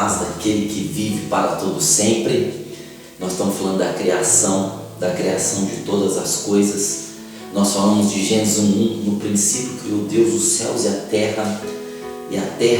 paz daquele que vive para todo sempre. Nós estamos falando da criação de todas as coisas. Nós falamos de Gênesis 1:1, no princípio criou Deus os céus e a terra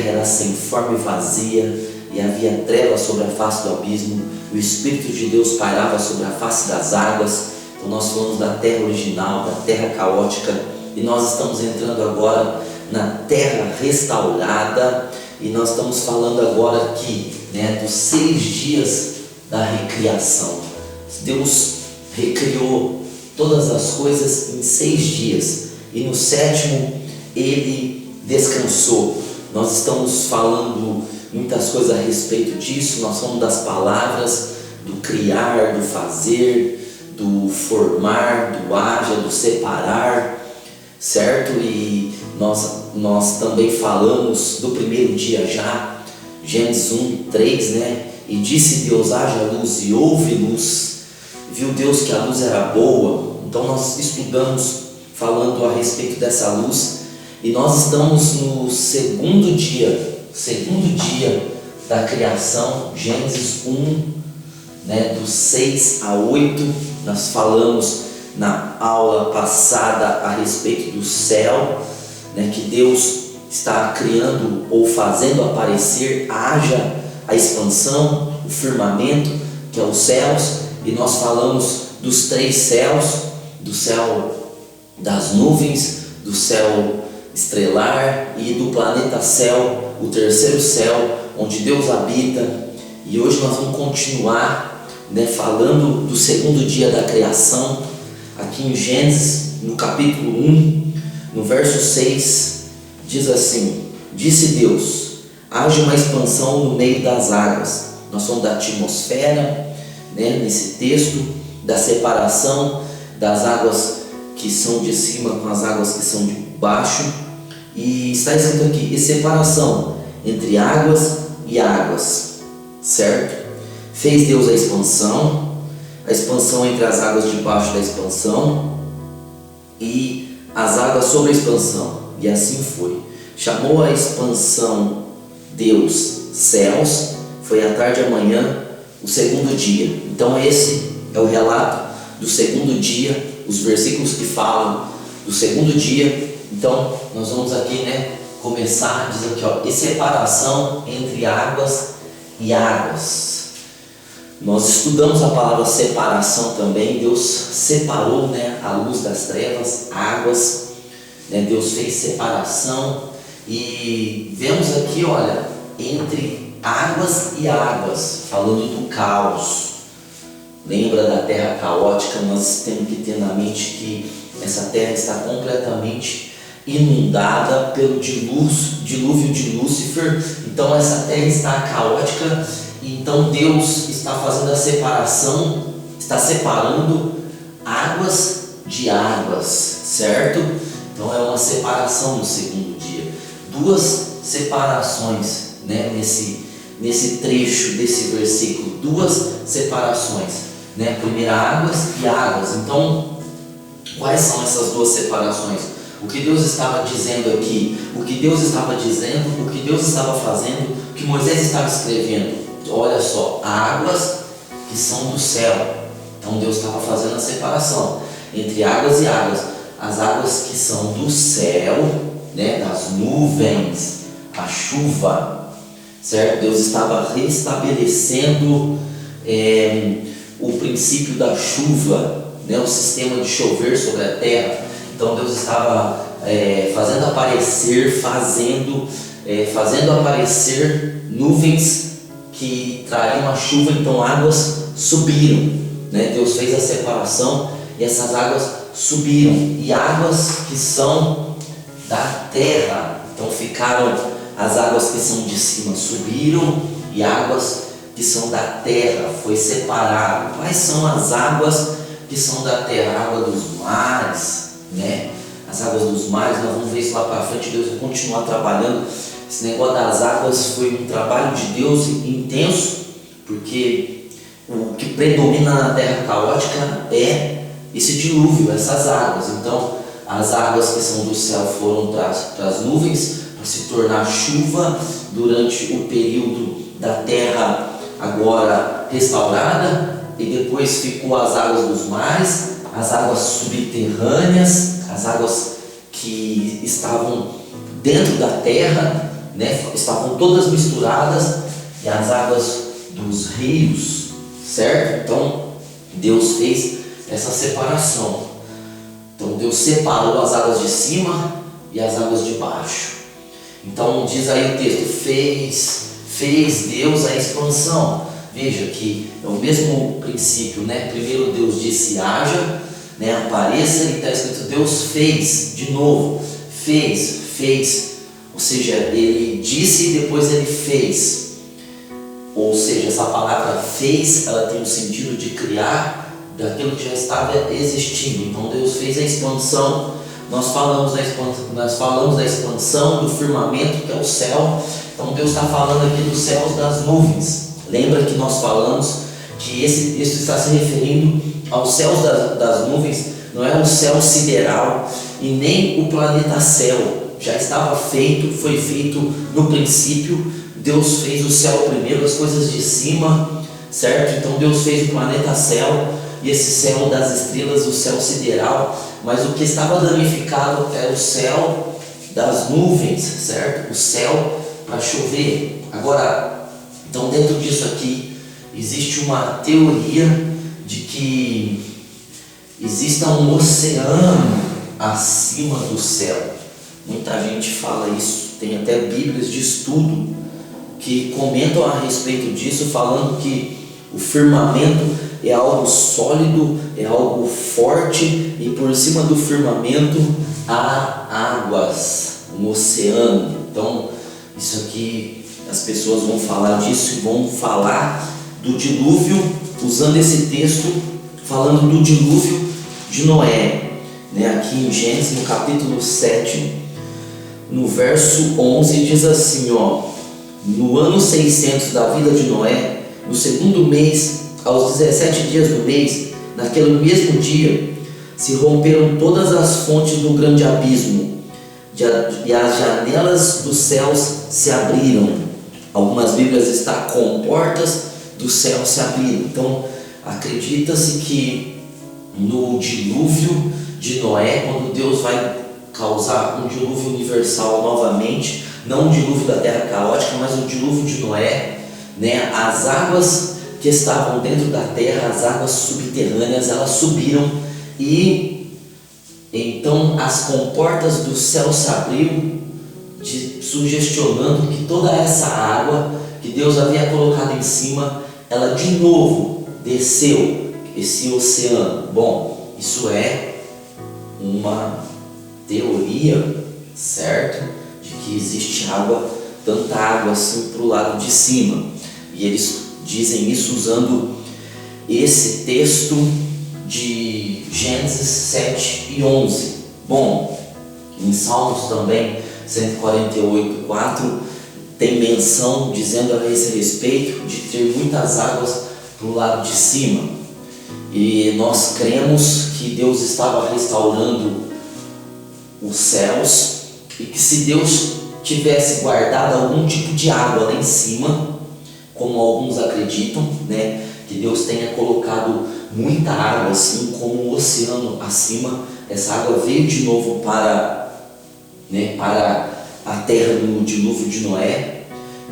era sem forma e vazia, e havia trevas sobre a face do abismo, e o Espírito de Deus pairava sobre a face das águas. Então nós falamos da terra original, da terra caótica, e nós estamos entrando agora na terra restaurada, e nós estamos falando agora aqui, dos 6 dias da recriação. Deus recriou todas as coisas em 6 dias, e no 7º Ele descansou. Nós estamos falando muitas coisas a respeito disso. Nós falamos das palavras, do criar, do fazer, do formar, do haja, do separar, certo? E nós também falamos do primeiro dia já, Gênesis 1:3, e disse Deus: haja luz, e houve luz. Viu Deus que a luz era boa. Então nós estudamos falando a respeito dessa luz, e nós estamos no segundo dia da criação, Gênesis 1, do 6 a 8. Nós falamos na aula passada a respeito do céu, que Deus está criando ou fazendo aparecer, haja a expansão, o firmamento, que é os céus, e nós falamos dos 3 céus, do céu das nuvens, do céu estrelar e do planeta céu, o terceiro céu, onde Deus habita. E hoje nós vamos continuar falando do segundo dia da criação, aqui em Gênesis, no capítulo 1, no verso 6, diz assim: disse Deus: haja uma expansão no meio das águas. Nós somos da atmosfera, nesse texto, da separação das águas que são de cima com as águas que são de baixo, e está escrito aqui: e separação entre águas e águas, certo? Fez Deus a expansão entre as águas debaixo da expansão e as águas sobre a expansão, e assim foi. Chamou a expansão Deus céus. Foi à tarde e à manhã o segundo dia. Então esse é o relato do segundo dia, os versículos que falam do segundo dia. Então nós vamos aqui começar, diz aqui, e separação entre águas e águas. Nós estudamos a palavra separação também. Deus separou a luz das trevas, águas, Deus fez separação, e vemos aqui, entre águas e águas, falando do caos. Lembra da terra caótica? Nós temos que ter na mente que essa terra está completamente inundada pelo dilúvio de Lúcifer. Então essa terra está caótica, então Deus está fazendo a separação, está separando águas de águas, certo? Então é uma separação no segundo dia, 2 separações, nesse trecho desse versículo, 2 separações, primeiro águas e águas. Então quais são essas 2 separações? O que Deus estava dizendo aqui, o que Deus estava dizendo, o que Deus estava fazendo, o que Moisés estava escrevendo. Olha só, águas que são do céu. Então Deus estava fazendo a separação entre águas e águas. As águas que são do céu, das nuvens, a chuva, certo? Deus estava restabelecendo o princípio da chuva, o sistema de chover sobre a terra. Então Deus estava fazendo aparecer nuvens que trariam a chuva. Então águas subiram, Deus fez a separação e essas águas subiram, e águas que são da terra, então ficaram as águas que são de cima subiram, e águas que são da terra foi separado. Quais são as águas que são da terra? A água dos mares, as águas dos mares. Nós vamos ver isso lá para frente. Deus vai continuar trabalhando. Esse negócio das águas foi um trabalho de Deus intenso, porque o que predomina na terra caótica é esse dilúvio, essas águas. Então as águas que são do céu foram para as nuvens, para se tornar chuva durante o período da terra agora restaurada, e depois ficou as águas dos mares, as águas subterrâneas, as águas que estavam dentro da terra, né, estavam todas misturadas, e as águas dos rios, certo? Então Deus fez essa separação. Então Deus separou as águas de cima e as águas de baixo. Então diz aí o texto, fez Deus a expansão. Veja que é o mesmo princípio, né? Primeiro Deus disse haja, né? Apareça, e está escrito Deus fez, de novo, fez, ou seja, ele disse e depois ele fez. Ou seja, essa palavra fez, ela tem o sentido de criar daquilo que já estava existindo. Então Deus fez a expansão. Nós falamos da expansão do firmamento, que é o céu. Então Deus está falando aqui dos céus, das nuvens. Lembra que nós falamos que esse texto está se referindo aos céus das nuvens, não é o céu sideral e nem o planeta céu. Já estava feito, foi feito no princípio. Deus fez o céu primeiro, as coisas de cima, certo? Então Deus fez o planeta céu, e esse céu das estrelas, o céu sideral, mas o que estava danificado é o céu das nuvens, certo? O céu para chover. Agora, então dentro disso aqui, existe uma teoria de que exista um oceano acima do céu. Muita gente fala isso, tem até bíblias de estudo que comentam a respeito disso, falando que o firmamento é algo sólido, é algo forte, e por cima do firmamento há águas, um oceano. Então, isso aqui, as pessoas vão falar disso e vão falar do dilúvio, usando esse texto, falando do dilúvio de Noé, né? Aqui em Gênesis, no capítulo 7, no verso 11, diz assim, ó: no ano 600 da vida de Noé, no segundo mês, aos 17 dias do mês, naquele mesmo dia, se romperam todas as fontes do grande abismo, e as janelas dos céus se abriram. Algumas bíblias está com portas do céu se abriram. Então, acredita-se que no dilúvio de Noé, quando Deus vai causar um dilúvio universal novamente, não o dilúvio da terra caótica, mas o dilúvio de Noé, né? As águas que estavam dentro da terra, as águas subterrâneas, elas subiram, e então as comportas do céu se abriram, sugestionando que toda essa água que Deus havia colocado em cima, ela de novo desceu, esse oceano. Bom, isso é uma teoria, certo? De que existe água, tanta água assim para o lado de cima, e eles dizem isso usando esse texto de Gênesis 7 e 11. Bom, em Salmos também 148:4 tem menção dizendo a esse respeito de ter muitas águas para o lado de cima, e nós cremos que Deus estava restaurando os céus, e que se Deus tivesse guardado algum tipo de água lá em cima, como alguns acreditam, né, que Deus tenha colocado muita água assim como um oceano acima, essa água veio de novo para a terra no dilúvio de Noé,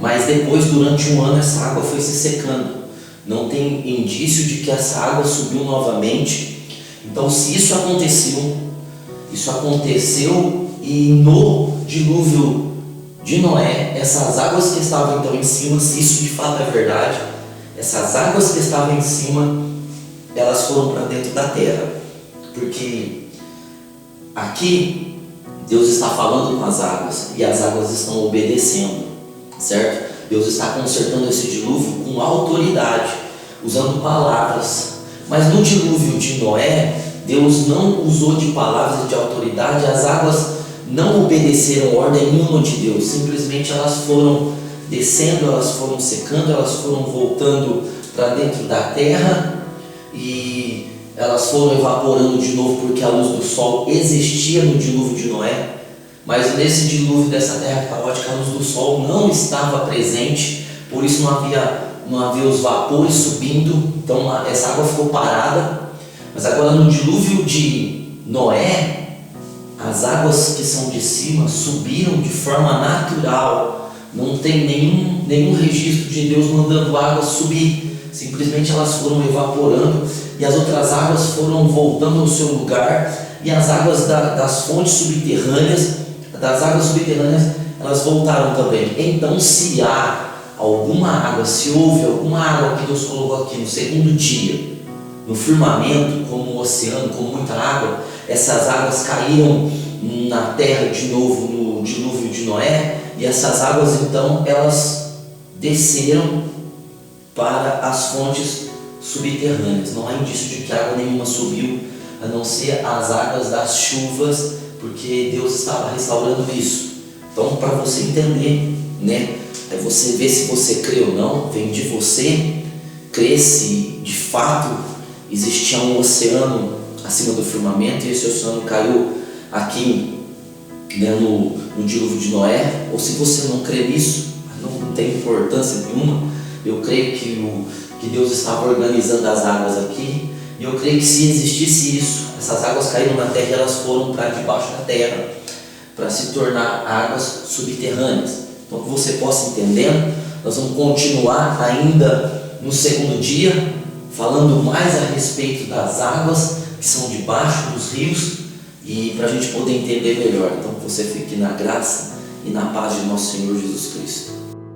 mas depois durante um ano essa água foi se secando, não tem indício de que essa água subiu novamente. Então, se isso aconteceu, e no dilúvio de Noé, essas águas que estavam então em cima, se isso de fato é verdade, essas águas que estavam em cima, elas foram para dentro da terra, porque aqui Deus está falando com as águas, e as águas estão obedecendo, certo? Deus está consertando esse dilúvio com autoridade, usando palavras. Mas no dilúvio de Noé, Deus não usou de palavras e de autoridade, as águas não obedeceram ordem nenhuma de Deus, simplesmente elas foram descendo, elas foram secando, elas foram voltando para dentro da terra, e elas foram evaporando de novo, porque a luz do sol existia no dilúvio de Noé, mas nesse dilúvio dessa terra caótica a luz do sol não estava presente, por isso não havia os vapores subindo, então essa água ficou parada. Mas agora no dilúvio de Noé, as águas que são de cima subiram de forma natural, não tem nenhum registro de Deus mandando águas subir, simplesmente elas foram evaporando e as outras águas foram voltando ao seu lugar, e as águas das fontes subterrâneas, elas voltaram também. Então se houve alguma água que Deus colocou aqui no segundo dia, no firmamento, como o oceano, como muita água, essas águas caíram na terra de novo no dilúvio de Noé, e essas águas então elas desceram para as fontes subterrâneas. Não há indício de que água nenhuma subiu, a não ser as águas das chuvas, porque Deus estava restaurando isso. Então, para você entender, né, é você ver se você crê ou não, vem de você crer se de fato existia um oceano acima do firmamento e esse oceano caiu aqui, né, no dilúvio de Noé, ou se você não crê nisso, não tem importância nenhuma. Eu creio que Deus estava organizando as águas aqui, e eu creio que se existisse isso, essas águas caíram na terra e elas foram para debaixo da terra, para se tornar águas subterrâneas. Então, que você possa entender, nós vamos continuar ainda no segundo dia, falando mais a respeito das águas que são debaixo dos rios, e para a gente poder entender melhor. Então, que você fique na graça e na paz de nosso Senhor Jesus Cristo.